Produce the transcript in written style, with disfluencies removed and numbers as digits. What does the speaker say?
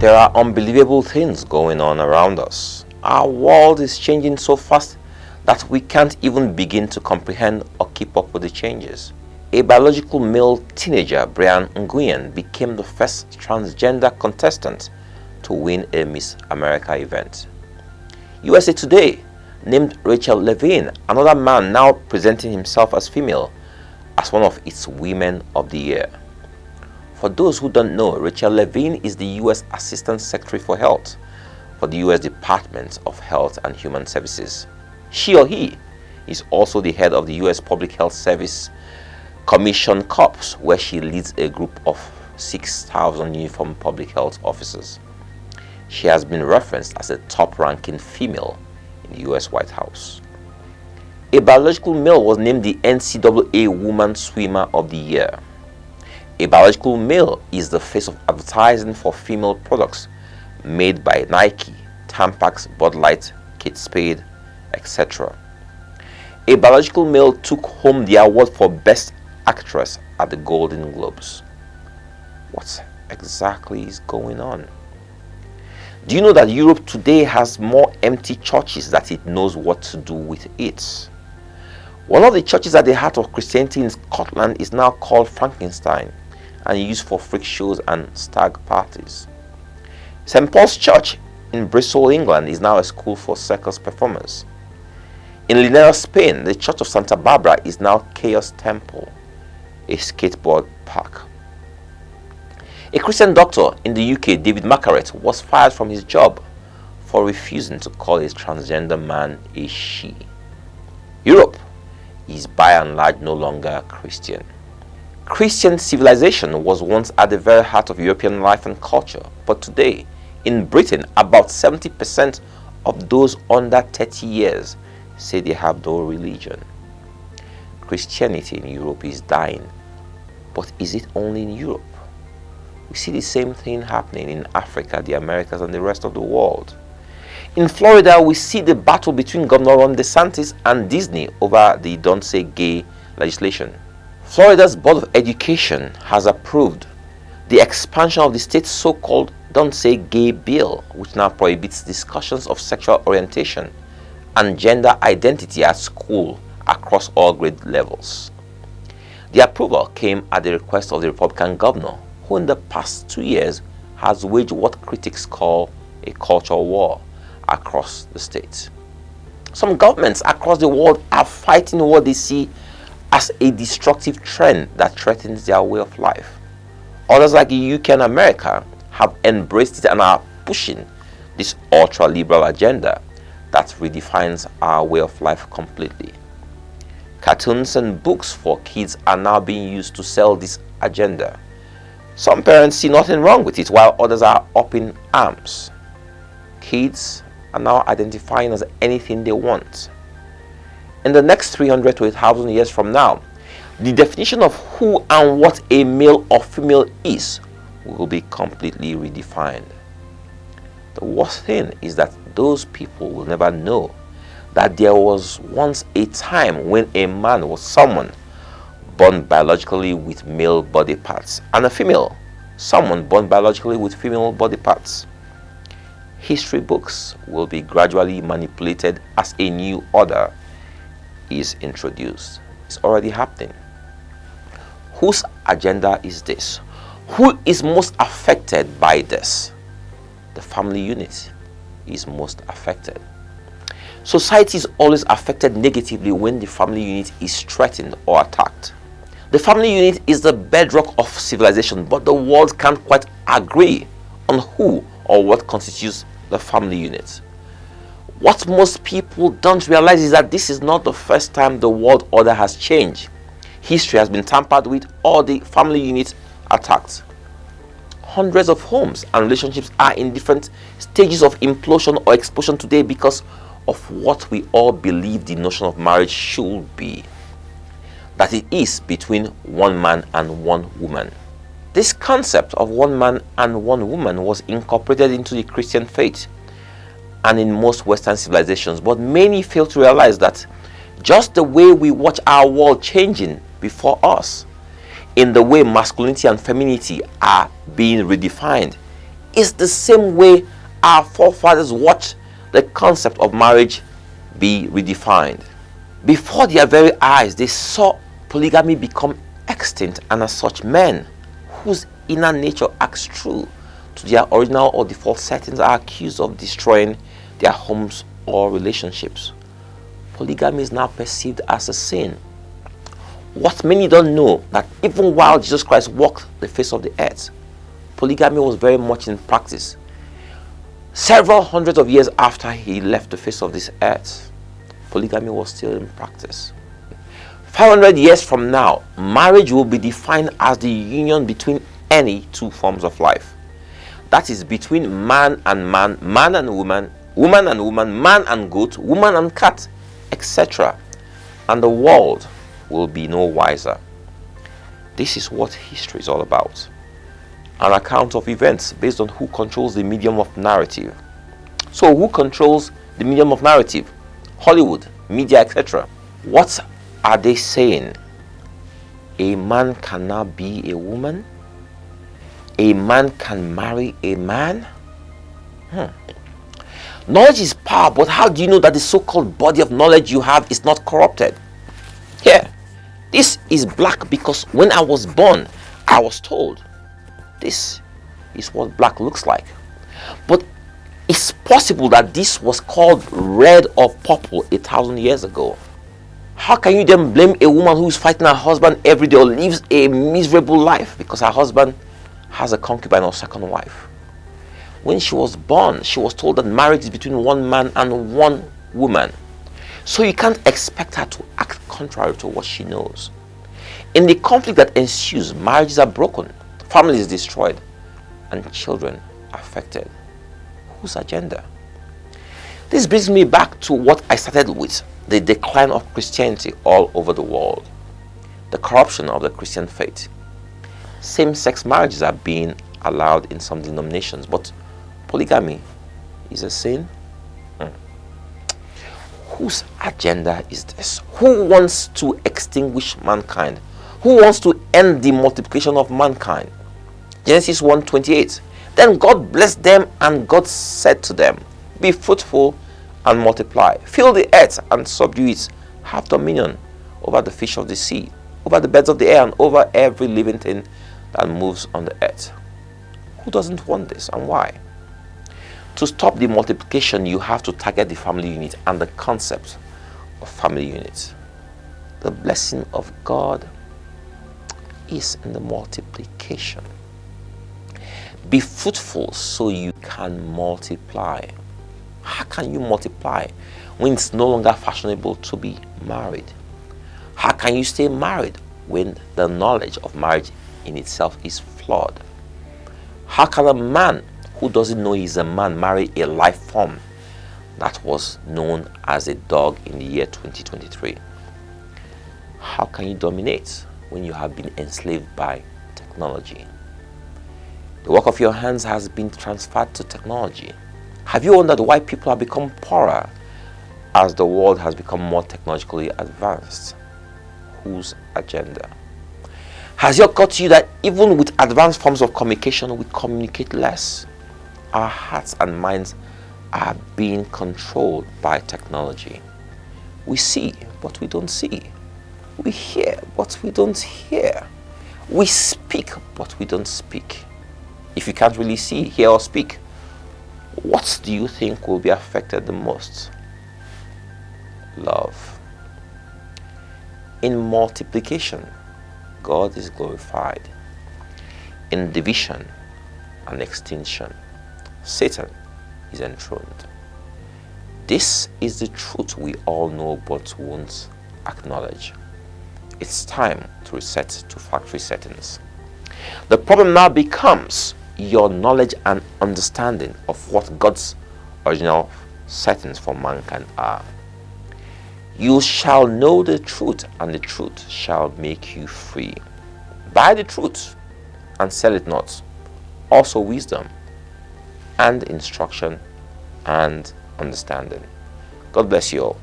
There are unbelievable things going on around us. Our world is changing so fast that we can't even begin to comprehend or keep up with the changes. A biological male teenager, Brian Nguyen, became the first transgender contestant to win a Miss America event. USA Today named Rachel Levine, another man now presenting himself as female, as one of its Women of the Year. For those who don't know, Rachel Levine is the U.S. Assistant Secretary for Health for the U.S. Department of Health and Human Services. She or he is also the head of the U.S. Public Health Service Commission Corps, where she leads a group of 6,000 uniformed public health officers. She has been referenced as a top-ranking female in the U.S. White House. A biological male was named the NCAA Woman Swimmer of the Year. A biological male is the face of advertising for female products made by Nike, Tampax, Bud Light, Kate Spade, etc. A biological male took home the award for Best Actress at the Golden Globes. What exactly is going on? Do you know that Europe today has more empty churches than it knows what to do with it? One of the churches at the heart of Christianity in Scotland is now called Frankenstein and used for freak shows and stag parties. St. Paul's Church in Bristol, England is now a school for circus performers. In Linares, Spain, the Church of Santa Barbara is now Chaos Temple, a skateboard park. A Christian doctor in the UK, David Macaret, was fired from his job for refusing to call a transgender man a she. Europe is by and large no longer Christian. Christian civilization was once at the very heart of European life and culture, but today, in Britain, about 70% of those under 30 years say they have no religion. Christianity in Europe is dying, but is it only in Europe? We see the same thing happening in Africa, the Americas, and the rest of the world. In Florida, we see the battle between Governor Ron DeSantis and Disney over the Don't Say Gay legislation. Florida's Board of Education has approved the expansion of the state's so-called Don't Say Gay bill, which now prohibits discussions of sexual orientation and gender identity at school across all grade levels. The approval came at the request of the Republican governor, who in the past 2 years has waged what critics call a cultural war across the state. Some governments across the world are fighting what they see as a destructive trend that threatens their way of life. Others, like the UK and America, have embraced it and are pushing this ultra-liberal agenda that redefines our way of life completely. Cartoons and books for kids are now being used to sell this agenda. Some parents see nothing wrong with it, while others are up in arms. Kids are now identifying as anything they want. In the next 300 to 1,000 years from now, the definition of who and what a male or female is will be completely redefined. The worst thing is that those people will never know that there was once a time when a man was someone born biologically with male body parts, and a female, someone born biologically with female body parts. History books will be gradually manipulated as a new order is introduced. It's already happening. Whose agenda is this? Who is most affected by this? The family unit is most affected. Society is always affected negatively when the family unit is threatened or attacked. The family unit is the bedrock of civilization, but the world can't quite agree on who or what constitutes the family unit. What most people don't realize is that this is not the first time the world order has changed. History has been tampered with, or the family unit attacked. Hundreds of homes and relationships are in different stages of implosion or explosion today because of what we all believe the notion of marriage should be. That it is between one man and one woman. This concept of one man and one woman was incorporated into the Christian faith and in most Western civilizations, but many fail to realize that just the way we watch our world changing before us, in the way masculinity and femininity are being redefined, is the same way our forefathers watched the concept of marriage be redefined. Before their very eyes, they saw polygamy become extinct, and as such, men whose inner nature acts true to their original or default settings are accused of destroying their homes or relationships. Polygamy is now perceived as a sin. What many don't know, that even while Jesus Christ walked the face of the earth, polygamy was very much in practice. Several hundreds of years after he left the face of this earth, polygamy was still in practice. 500 years from now, marriage will be defined as the union between any two forms of life. That is, between man and man, man and woman, woman and woman, man and goat, woman and cat, etc. And the world will be no wiser. This is what history is all about. An account of events based on who controls the medium of narrative. So who controls the medium of narrative? Hollywood, media, etc. What are they saying? A man cannot be a woman? A man can marry a man? Knowledge is power, but how do you know that the so-called body of knowledge you have is not corrupted? Here, this is black because when I was born, I was told this is what black looks like. But it's possible that this was called red or purple 1,000 years ago. How can you then blame a woman who is fighting her husband every day or lives a miserable life because her husband has a concubine or second wife? When she was born, she was told that marriage is between one man and one woman. So you can't expect her to act contrary to what she knows. In the conflict that ensues, marriages are broken, families destroyed, and children affected. Whose agenda? This brings me back to what I started with, the decline of Christianity all over the world, the corruption of the Christian faith. Same-sex marriages are being allowed in some denominations, but polygamy is a sin. Whose agenda is this? Who wants to extinguish mankind? Who wants to end the multiplication of mankind? Genesis 1:28. Then God blessed them, and God said to them, be fruitful and multiply, fill the earth and subdue it, have dominion over the fish of the sea, over the birds of the air, and over every living thing that moves on the earth. Who doesn't want this, and why? To stop the multiplication, you have to target the family unit and the concept of family unit. The blessing of God is in the multiplication. Be fruitful so you can multiply. How can you multiply when it's no longer fashionable to be married? How can you stay married when the knowledge of marriage in itself is flawed? How can a man who doesn't know he's a man marry a life form that was known as a dog in the year 2023? How can you dominate when you have been enslaved by technology? The work of your hands has been transferred to technology. Have you wondered why people have become poorer as the world has become more technologically advanced? Whose agenda? Has it occurred to you that even with advanced forms of communication, we communicate less? Our hearts and minds are being controlled by technology. We see, but we don't see. We hear, but we don't hear. We speak, but we don't speak. If you can't really see, hear, or speak, what do you think will be affected the most? Love. In multiplication, God is glorified. In division and extinction, Satan is enthroned. This is the truth we all know but won't acknowledge. It's time to reset to factory settings. The problem now becomes your knowledge and understanding of what God's original settings for mankind are. You shall know the truth, and the truth shall make you free. Buy the truth and sell it not. Also wisdom and instruction and understanding. God bless you all.